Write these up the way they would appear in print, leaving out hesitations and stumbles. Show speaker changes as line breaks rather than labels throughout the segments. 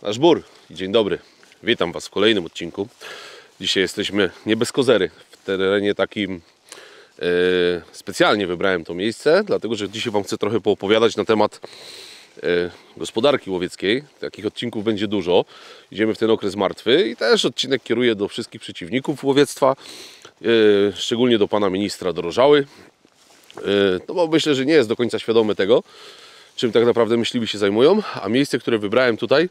Nasz Bór. Dzień dobry. Witam Was w kolejnym odcinku. Dzisiaj jesteśmy nie bez kozery, w terenie takim specjalnie wybrałem to miejsce, dlatego że dzisiaj Wam chcę trochę poopowiadać na temat gospodarki łowieckiej. Takich odcinków będzie dużo. Idziemy w ten okres martwy i też odcinek kieruję do wszystkich przeciwników łowiectwa, szczególnie do Pana Ministra Dorożały, no bo myślę, że nie jest do końca świadomy tego, czym tak naprawdę myśliwi się zajmują, a miejsce, które wybrałem tutaj,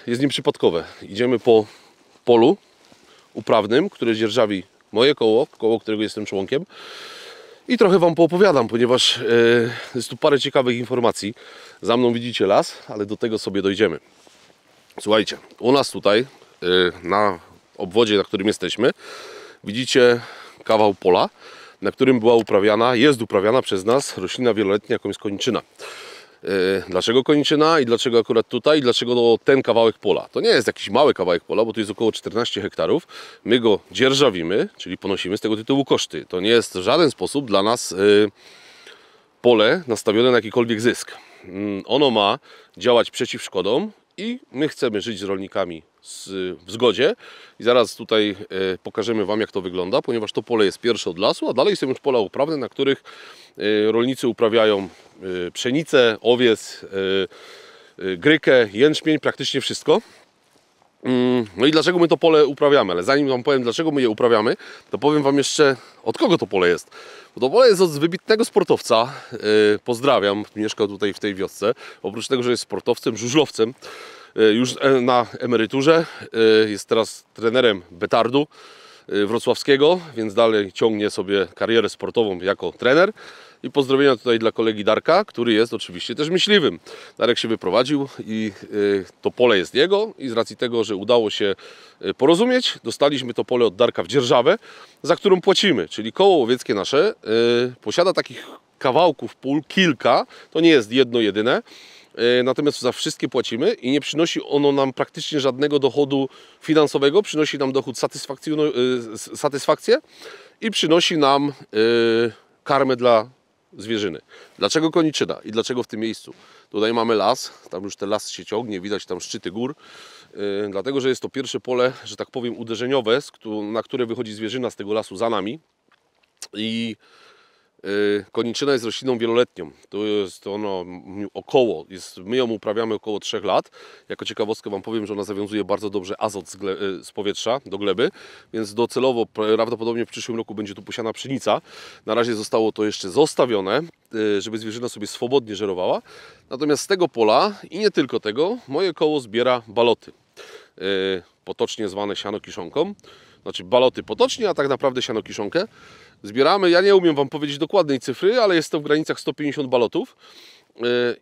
jest nieprzypadkowe. Idziemy po polu uprawnym, które dzierżawi moje koło, którego jestem członkiem, i trochę Wam poopowiadam, ponieważ jest tu parę ciekawych informacji. Za mną widzicie las, ale do tego sobie dojdziemy. Słuchajcie, u nas tutaj na obwodzie, na którym jesteśmy, widzicie kawał pola, na którym jest uprawiana przez nas roślina wieloletnia, jaką jest koniczyna. Dlaczego koniczyna i dlaczego akurat tutaj i dlaczego ten kawałek pola? To nie jest jakiś mały kawałek pola, bo tu jest około 14 hektarów. My go dzierżawimy, czyli ponosimy z tego tytułu koszty. To nie jest w żaden sposób dla nas pole nastawione na jakikolwiek zysk. Ono ma działać przeciw szkodom i my chcemy żyć z rolnikami w zgodzie. I zaraz tutaj pokażemy Wam, jak to wygląda, ponieważ to pole jest pierwsze od lasu, a dalej są już pola uprawne, na których rolnicy uprawiają pszenicę, owiec, grykę, jęczmień, praktycznie wszystko. No i dlaczego my to pole uprawiamy? Ale zanim Wam powiem, dlaczego my je uprawiamy, to powiem Wam jeszcze, od kogo to pole jest. Bo to pole jest od wybitnego sportowca. Pozdrawiam, mieszka tutaj w tej wiosce. Oprócz tego, że jest sportowcem, żużlowcem, już na emeryturze, jest teraz trenerem Betardu wrocławskiego, więc dalej ciągnie sobie karierę sportową jako trener. I pozdrowienia tutaj dla kolegi Darka, który jest oczywiście też myśliwym. Darek się wyprowadził i to pole jest jego, i z racji tego, że udało się porozumieć, dostaliśmy to pole od Darka w dzierżawę, za którą płacimy. Czyli koło łowieckie nasze posiada takich kawałków pól kilka, to nie jest jedno jedyne. Natomiast za wszystkie płacimy i nie przynosi ono nam praktycznie żadnego dochodu finansowego. Przynosi nam dochód, satysfakcję i przynosi nam karmę dla zwierzyny. Dlaczego koniczyna i dlaczego w tym miejscu? Tutaj mamy las, tam już ten las się ciągnie, widać tam szczyty gór. Dlatego, że jest to pierwsze pole, że tak powiem, uderzeniowe, na które wychodzi zwierzyna z tego lasu za nami. I koniczyna jest rośliną wieloletnią. To jest ono my ją uprawiamy około 3 lat. Jako ciekawostkę Wam powiem, że ona zawiązuje bardzo dobrze azot z powietrza do gleby, więc docelowo prawdopodobnie w przyszłym roku będzie tu posiana pszenica. Na razie zostało to jeszcze zostawione, żeby zwierzyna sobie swobodnie żerowała. Natomiast z tego pola i nie tylko tego, moje koło zbiera baloty. Potocznie zwane sianokiszonką. Znaczy baloty potocznie, a tak naprawdę sianokiszonkę. Zbieramy, ja nie umiem Wam powiedzieć dokładnej cyfry, ale jest to w granicach 150 balotów.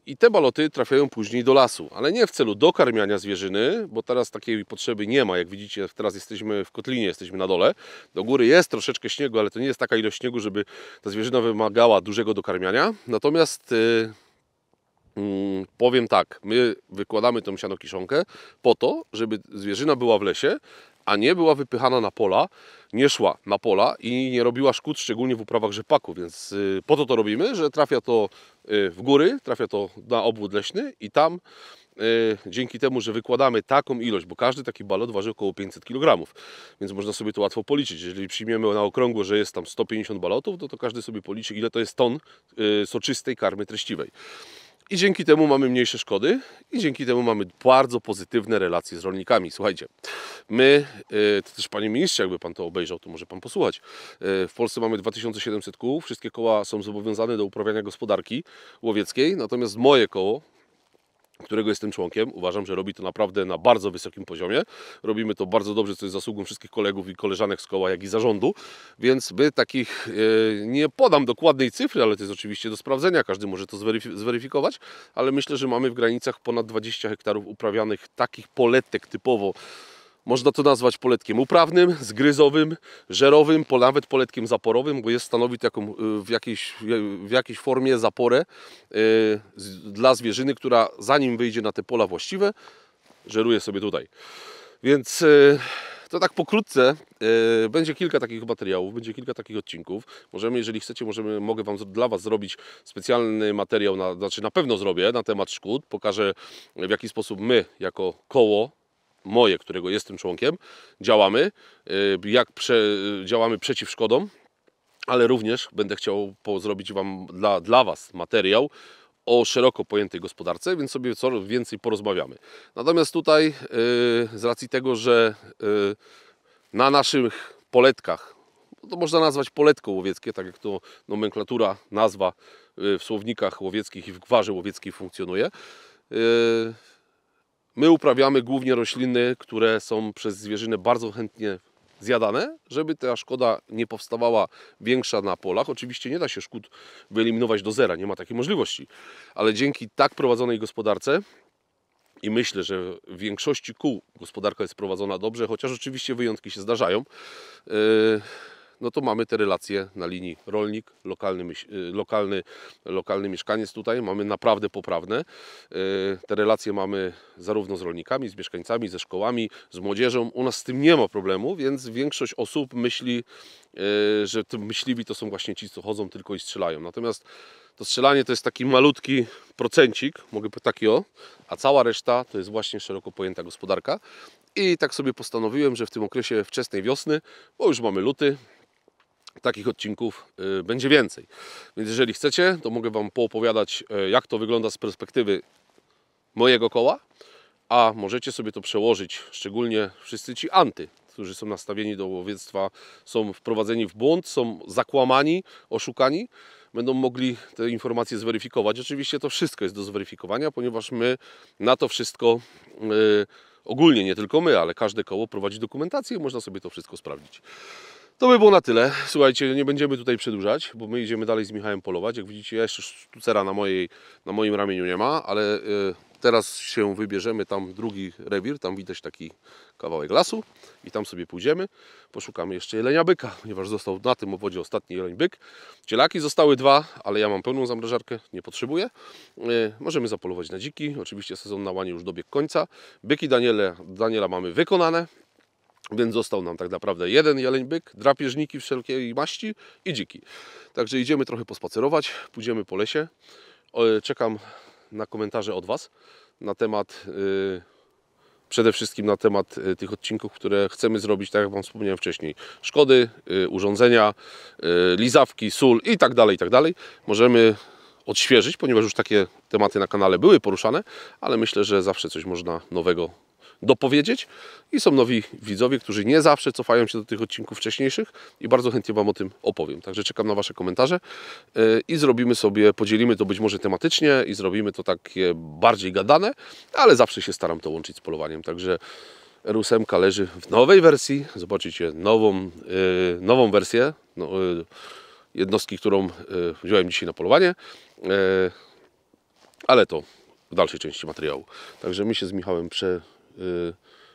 I te baloty trafiają później do lasu, ale nie w celu dokarmiania zwierzyny, bo teraz takiej potrzeby nie ma. Jak widzicie, teraz jesteśmy w kotlinie, jesteśmy na dole. Do góry jest troszeczkę śniegu, ale to nie jest taka ilość śniegu, żeby ta zwierzyna wymagała dużego dokarmiania. Natomiast powiem tak, my wykładamy tą sianokiszonkę po to, żeby zwierzyna była w lesie, a nie była wypychana na pola, nie szła na pola i nie robiła szkód, szczególnie w uprawach rzepaku, więc po to robimy, że trafia to w góry, trafia to na obwód leśny i tam dzięki temu, że wykładamy taką ilość, bo każdy taki balot waży około 500 kg, więc można sobie to łatwo policzyć. Jeżeli przyjmiemy na okrągło, że jest tam 150 balotów, to każdy sobie policzy, ile to jest ton soczystej karmy treściwej. I dzięki temu mamy mniejsze szkody i dzięki temu mamy bardzo pozytywne relacje z rolnikami. Słuchajcie, my, to też Panie Ministrze, jakby Pan to obejrzał, to może Pan posłuchać. W Polsce mamy 2700 kół, wszystkie koła są zobowiązane do uprawiania gospodarki łowieckiej, natomiast moje koło którego jestem członkiem. Uważam, że robi to naprawdę na bardzo wysokim poziomie. Robimy to bardzo dobrze, co jest zasługą wszystkich kolegów i koleżanek z koła, jak i zarządu. Więc by takich, nie podam dokładnej cyfry, ale to jest oczywiście do sprawdzenia, każdy może to zweryfikować, ale myślę, że mamy w granicach ponad 20 hektarów uprawianych takich poletek typowo. Można to nazwać poletkiem uprawnym, zgryzowym, żerowym, nawet poletkiem zaporowym, bo stanowi taką w jakiejś formie zaporę dla zwierzyny, która zanim wyjdzie na te pola właściwe, żeruje sobie tutaj. Więc to tak pokrótce, będzie kilka takich materiałów, będzie kilka takich odcinków. Możemy, jeżeli chcecie, mogę dla Was zrobić specjalny materiał, na pewno zrobię, na temat szkód. Pokażę, w jaki sposób my, jako koło, moje, którego jestem członkiem, działamy, działamy przeciw szkodom, ale również będę chciał zrobić Wam dla Was materiał o szeroko pojętej gospodarce, więc sobie coraz więcej porozmawiamy. Natomiast tutaj z racji tego, że na naszych poletkach, to można nazwać poletką łowieckie, tak jak to nomenklatura, nazwa w słownikach łowieckich i w gwarze łowieckiej funkcjonuje, my uprawiamy głównie rośliny, które są przez zwierzynę bardzo chętnie zjadane, żeby ta szkoda nie powstawała większa na polach. Oczywiście nie da się szkód wyeliminować do zera, nie ma takiej możliwości, ale dzięki tak prowadzonej gospodarce, i myślę, że w większości kół gospodarka jest prowadzona dobrze, chociaż oczywiście wyjątki się zdarzają, no to mamy te relacje na linii rolnik, lokalny mieszkaniec tutaj. Mamy naprawdę poprawne. Te relacje mamy zarówno z rolnikami, z mieszkańcami, ze szkołami, z młodzieżą. U nas z tym nie ma problemu, więc większość osób myśli, że myśliwi to są właśnie ci, co chodzą tylko i strzelają. Natomiast to strzelanie to jest taki malutki procencik, mogę powiedzieć taki a cała reszta to jest właśnie szeroko pojęta gospodarka. I tak sobie postanowiłem, że w tym okresie wczesnej wiosny, bo już mamy luty, takich odcinków będzie więcej. Więc jeżeli chcecie, to mogę Wam poopowiadać, jak to wygląda z perspektywy mojego koła, a możecie sobie to przełożyć, szczególnie wszyscy ci którzy są nastawieni do łowiectwa, są wprowadzeni w błąd, są zakłamani, oszukani, będą mogli te informacje zweryfikować. Oczywiście to wszystko jest do zweryfikowania, ponieważ my na to wszystko, ogólnie nie tylko my, ale każde koło prowadzi dokumentację i można sobie to wszystko sprawdzić. To by było na tyle. Słuchajcie, nie będziemy tutaj przedłużać, bo my idziemy dalej z Michałem polować. Jak widzicie, jeszcze sztucera na moim ramieniu nie ma, ale teraz się wybierzemy tam drugi rewir, tam widać taki kawałek lasu i tam sobie pójdziemy. Poszukamy jeszcze jelenia byka, ponieważ został na tym obwodzie ostatni jeleń byk. Cielaki zostały 2, ale ja mam pełną zamrażarkę, nie potrzebuję. Możemy zapolować na dziki. Oczywiście sezon na łanie już dobiegł końca. Byki Daniela mamy wykonane. Więc został nam tak naprawdę jeden jeleń byk, drapieżniki wszelkiej maści i dziki. Także idziemy trochę pospacerować, pójdziemy po lesie. Czekam na komentarze od Was na temat, przede wszystkim na temat tych odcinków, które chcemy zrobić, tak jak Wam wspomniałem wcześniej. Szkody, urządzenia, lizawki, sól i tak dalej, i tak dalej. Możemy odświeżyć, ponieważ już takie tematy na kanale były poruszane, ale myślę, że zawsze coś można nowego dopowiedzieć i są nowi widzowie, którzy nie zawsze cofają się do tych odcinków wcześniejszych i bardzo chętnie Wam o tym opowiem. Także czekam na Wasze komentarze i podzielimy to być może tematycznie i zrobimy to takie bardziej gadane, ale zawsze się staram to łączyć z polowaniem. Także R8 leży w nowej wersji. Zobaczycie nową wersję jednostki, którą wziąłem dzisiaj na polowanie, ale to w dalszej części materiału. Także my się z Michałem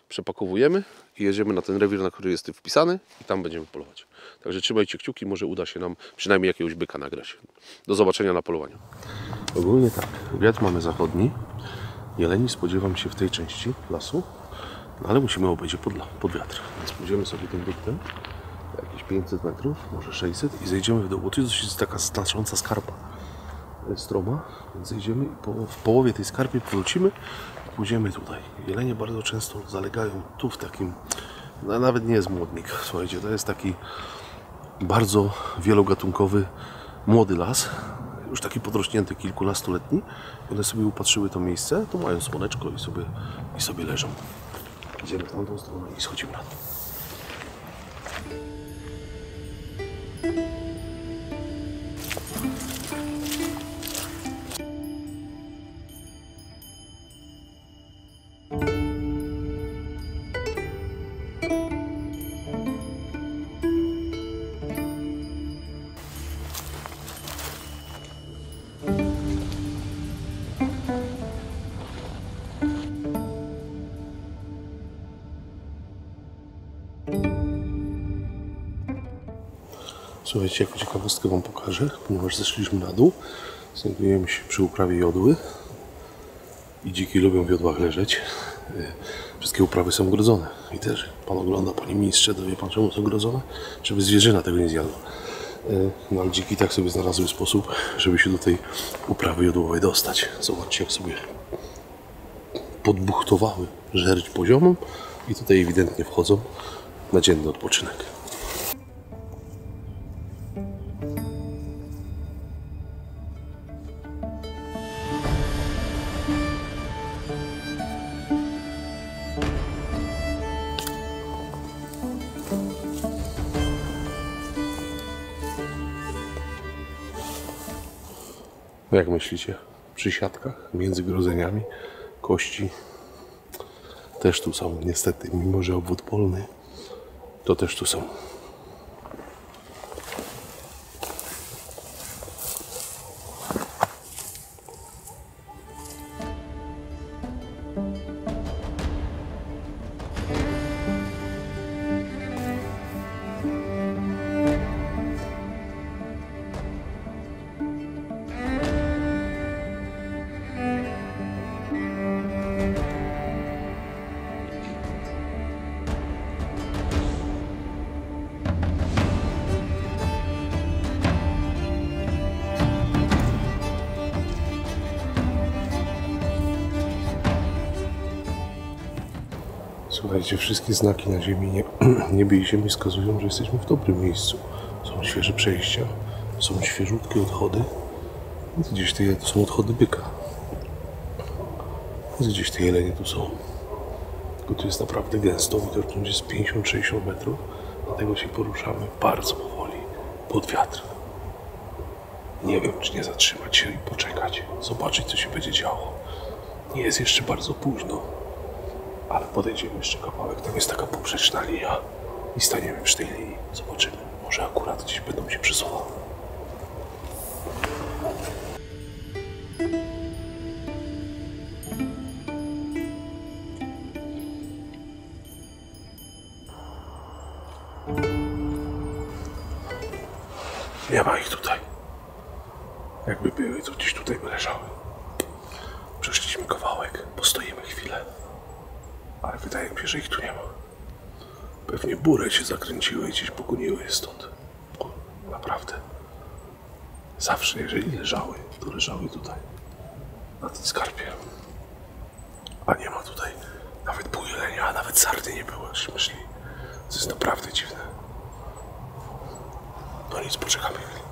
przepakowujemy i jedziemy na ten rewir, na który jest wpisany i tam będziemy polować. Także trzymajcie kciuki, może uda się nam przynajmniej jakiegoś byka nagrać. Do zobaczenia na polowaniu. Ogólnie tak, wiatr mamy zachodni. Jeleni spodziewam się w tej części lasu, no ale musimy obejść pod wiatr. Więc pójdziemy sobie tym dyktem, jakieś 500 metrów, może 600 i zejdziemy w dół, bo to jest taka znacząca skarpa stroma, więc zejdziemy i w połowie tej skarpy powrócimy i pójdziemy tutaj. Jelenie bardzo często zalegają tu w takim, no nawet nie jest młodnik, słuchajcie, to jest taki bardzo wielogatunkowy młody las, już taki podrośnięty kilkunastoletni. One sobie upatrzyły to miejsce, to mają słoneczko i sobie leżą. Idziemy w tamtą stronę i schodzimy na to. Słuchajcie, jako ciekawostkę wam pokażę, ponieważ zeszliśmy na dół. Znajdujemy się przy uprawie jodły i dziki lubią w jodłach leżeć. Wszystkie uprawy są ogrodzone i też pan ogląda, panie ministrze, dowie pan czemu są ogrodzone? Żeby zwierzyna tego nie zjadła. No ale dziki tak sobie znalazły sposób, żeby się do tej uprawy jodłowej dostać. Zobaczcie, jak sobie podbuchtowały żerć poziomą i tutaj ewidentnie wchodzą na dzienny odpoczynek. Jak myślicie? Przy siatkach, między grodzeniami, kości też tu są, niestety, mimo że obwód polny, to też tu są. Słuchajcie, wszystkie znaki na ziemi, niebie i ziemi wskazują, że jesteśmy w dobrym miejscu. Są świeże przejścia, są świeżutkie odchody. Gdzieś to są odchody byka. Gdzieś te jelenie tu są. Tylko tu jest naprawdę gęsto, widocznie jest 50-60 metrów. Dlatego się poruszamy bardzo powoli, pod wiatr. Nie wiem, czy nie zatrzymać się i poczekać, zobaczyć, co się będzie działo. Nie jest jeszcze bardzo późno. Ale podejdziemy jeszcze kawałek, tam jest taka poprzeczna linia i staniemy przy tej linii. Zobaczymy, może akurat gdzieś będą się przesuwały. Nie ma ich tutaj. Jakby były, to gdzieś tutaj by leżały. Przeszliśmy kawałek, postoimy chwilę. Ale wydaje mi się, że ich tu nie ma. Pewnie bury się zakręciły i gdzieś pogoniły je stąd. Naprawdę. Zawsze, jeżeli leżały, to leżały tutaj. Na tym skarpie. A nie ma tutaj nawet pół jelenia, a nawet sarny nie było, jak myśli. To jest naprawdę dziwne. No nic, poczekamy chwilę.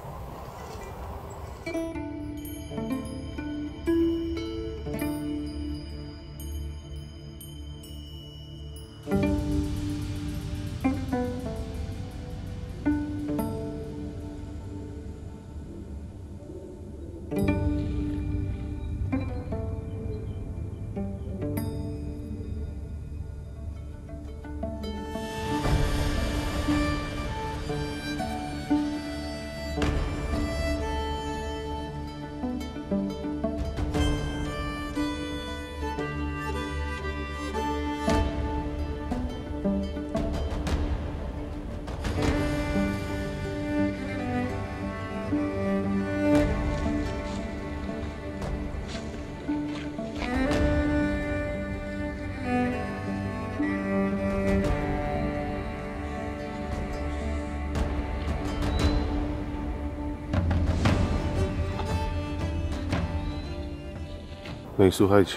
No i słuchajcie,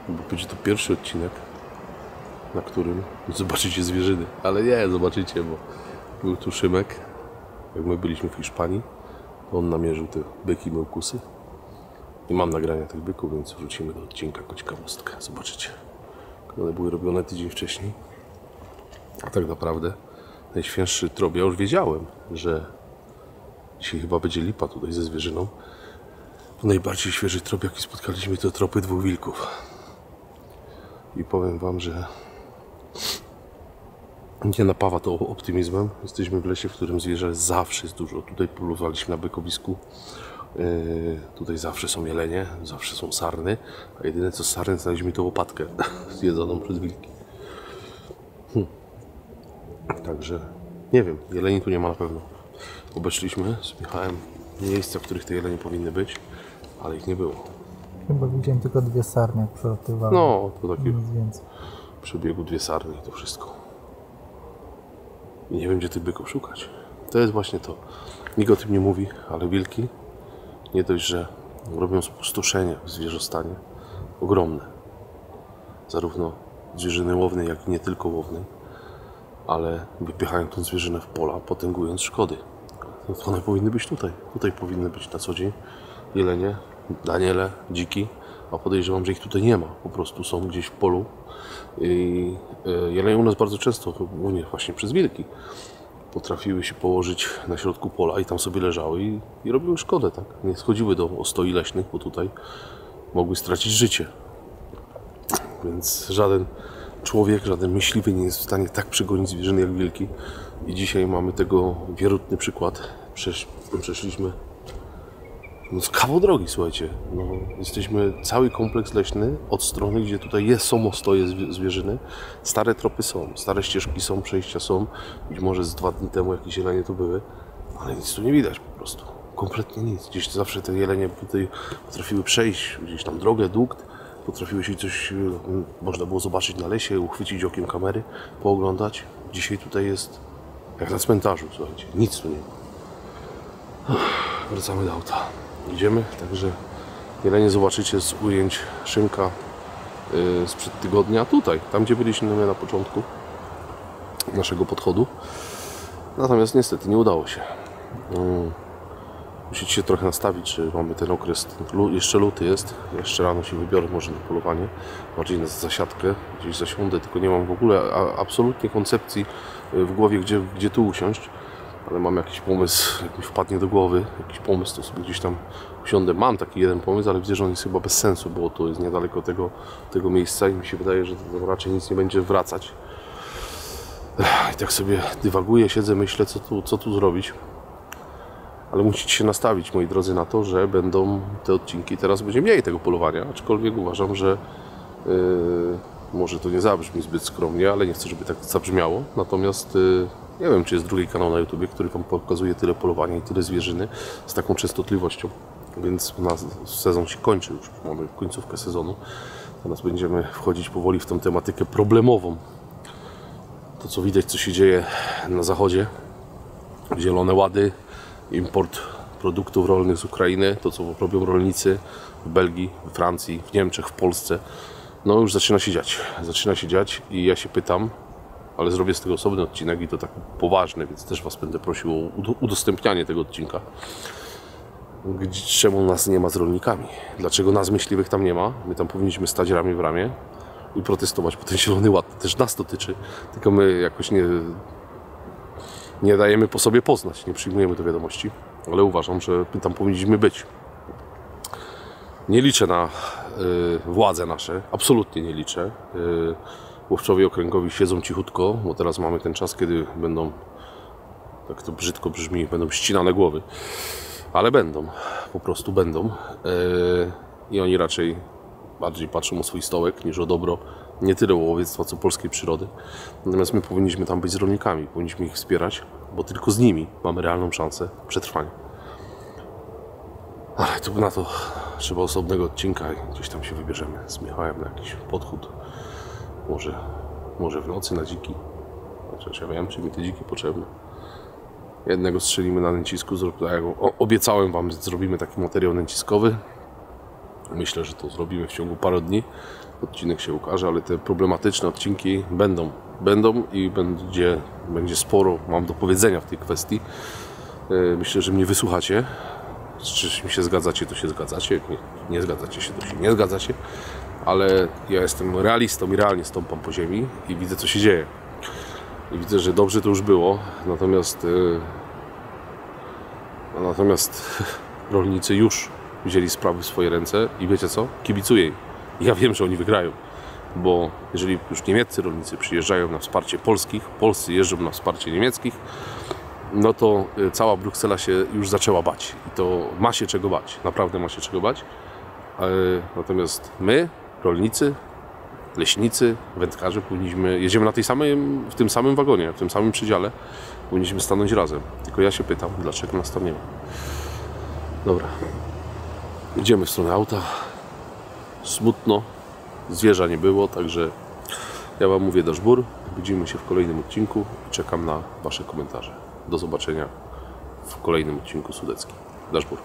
bo będzie to pierwszy odcinek, na którym zobaczycie zwierzyny. Ale nie, zobaczycie, bo był tu Szymek, jak my byliśmy w Hiszpanii, to on namierzył te byki, mełkusy. I mam nagrania tych byków, więc wrzucimy do odcinka jako ciekawostkę. Zobaczycie. One były robione tydzień wcześniej. A tak naprawdę najświeższy trop. Ja już wiedziałem, że dzisiaj chyba będzie lipa tutaj ze zwierzyną. Najbardziej świeży trop, jaki spotkaliśmy, to tropy dwóch wilków. I powiem wam, że nie napawa to optymizmem. Jesteśmy w lesie, w którym zwierzę zawsze jest dużo. Tutaj polowaliśmy na bykowisku. Tutaj zawsze są jelenie, zawsze są sarny. A jedyne co z sarny, znaleźliśmy to łopatkę zjedzoną przez wilki. Także nie wiem, jeleni tu nie ma na pewno. Obeszliśmy z Michałem miejsca, w których te jelenie powinny być, ale ich nie było.
Chyba widziałem tylko 2 sarny, jak przelatywałem.
No, to taki
Nic więcej.
przebiegu 2 sarny i to wszystko. I nie wiem, gdzie tych byków szukać. To jest właśnie to. Nikt o tym nie mówi, ale wilki nie dość, że robią spustoszenie w zwierzostanie ogromne. Zarówno zwierzyny łownej, jak i nie tylko łownej, ale wypychają tą zwierzynę w pola, potęgując szkody. No to one powinny być tutaj. Tutaj powinny być na co dzień jelenie, daniele, dziki, a podejrzewam, że ich tutaj nie ma. Po prostu są gdzieś w polu. I jelenie u nas bardzo często, głównie właśnie przez wilki, potrafiły się położyć na środku pola i tam sobie leżały i robiły szkodę, tak? Nie schodziły do ostoi leśnych, bo tutaj mogły stracić życie. Więc żaden człowiek, żaden myśliwy nie jest w stanie tak przegonić zwierzyny jak wilki. I dzisiaj mamy tego wierutny przykład. Przeszliśmy z kawał drogi, słuchajcie. No, jesteśmy cały kompleks leśny od strony, gdzie tutaj są ostoje zwierzyny. Stare tropy są, stare ścieżki są, przejścia są. Być może z 2 dni temu jakieś jelenie tu były, ale nic tu nie widać po prostu. Kompletnie nic. Gdzieś zawsze te jelenie tutaj potrafiły przejść, gdzieś tam drogę, dukt. Potrafiły się coś, można było zobaczyć na lesie, uchwycić okiem kamery, pooglądać. Dzisiaj tutaj jest jak na cmentarzu, słuchajcie, nic tu nie ma. Wracamy do auta. Idziemy, także jelenie zobaczycie z ujęć Szymka sprzed tygodnia, tutaj, tam gdzie byliśmy na początku naszego podchodu. Natomiast niestety nie udało się. Musicie się trochę nastawić, że mamy ten okres, jeszcze luty jest, jeszcze rano się wybiorę może na polowanie, bardziej na zasiadkę, gdzieś zasiądę, tylko nie mam w ogóle absolutnie koncepcji w głowie, gdzie tu usiąść, ale mam jakiś pomysł, jak mi wpadnie do głowy, jakiś pomysł, to sobie gdzieś tam usiądę. Mam taki jeden pomysł, ale widzę, że on jest chyba bez sensu, bo to jest niedaleko tego miejsca i mi się wydaje, że to raczej nic nie będzie wracać. I tak sobie dywaguję, siedzę, myślę, co tu zrobić. Ale musicie się nastawić, moi drodzy, na to, że będą te odcinki, teraz będzie mniej tego polowania, aczkolwiek uważam, że może to nie zabrzmi zbyt skromnie, ale nie chcę, żeby tak zabrzmiało. Natomiast nie wiem, czy jest drugi kanał na YouTubie, który Wam pokazuje tyle polowania i tyle zwierzyny z taką częstotliwością. Więc sezon się kończy, już mamy końcówkę sezonu. Teraz będziemy wchodzić powoli w tą tematykę problemową. To, co widać, co się dzieje na zachodzie, zielone łady, import produktów rolnych z Ukrainy, to co robią rolnicy w Belgii, w Francji, w Niemczech, w Polsce, no już zaczyna się dziać i ja się pytam, ale zrobię z tego osobny odcinek i to tak poważny, więc też Was będę prosił o udostępnianie tego odcinka. Czemu nas nie ma z rolnikami? Dlaczego nas myśliwych tam nie ma? My tam powinniśmy stać ramię w ramię i protestować, bo ten zielony ład to też nas dotyczy, tylko my jakoś nie dajemy po sobie poznać, nie przyjmujemy do wiadomości, ale uważam, że my tam powinniśmy być. Nie liczę na władze nasze, absolutnie nie liczę. Łowczowie okręgowi siedzą cichutko, bo teraz mamy ten czas, kiedy będą, tak to brzydko brzmi, będą ścinane głowy, ale będą, po prostu będą. I oni raczej bardziej patrzą o swój stołek niż o dobro nie tyle łowiectwa, co polskiej przyrody. Natomiast my powinniśmy tam być z rolnikami, powinniśmy ich wspierać, bo tylko z nimi mamy realną szansę przetrwania. Ale tu na to trzeba osobnego odcinka i gdzieś tam się wybierzemy z Michałem na jakiś podchód. Może w nocy na dziki. Chociaż ja wiem, czy mi te dziki potrzebne. Jednego strzelimy na nęcisku, obiecałem Wam, że zrobimy taki materiał nęciskowy. Myślę, że to zrobimy w ciągu paru dni. Odcinek się ukaże, ale te problematyczne odcinki będą i będzie sporo mam do powiedzenia w tej kwestii. Myślę, że mnie wysłuchacie. Czy mi się zgadzacie, to się zgadzacie. Nie zgadzacie się, to się nie zgadzacie. Ale ja jestem realistą i realnie stąpam po ziemi i widzę, co się dzieje. I widzę, że dobrze to już było. Natomiast rolnicy już wzięli sprawy w swoje ręce i wiecie co? Kibicuję im. Ja wiem, że oni wygrają, bo jeżeli już niemieccy rolnicy przyjeżdżają na wsparcie polskich, Polscy jeżdżą na wsparcie niemieckich, no to cała Bruksela się już zaczęła bać. I to ma się czego bać, naprawdę ma się czego bać. Natomiast my, rolnicy, leśnicy, wędkarze jedziemy na w tym samym wagonie, w tym samym przedziale, powinniśmy stanąć razem. Tylko ja się pytam, dlaczego nas tam nie ma. Dobra, idziemy w stronę auta. Smutno, zwierza nie było, także ja Wam mówię daszbur. Widzimy się w kolejnym odcinku i czekam na Wasze komentarze. Do zobaczenia w kolejnym odcinku Sudeckim. Daszbur.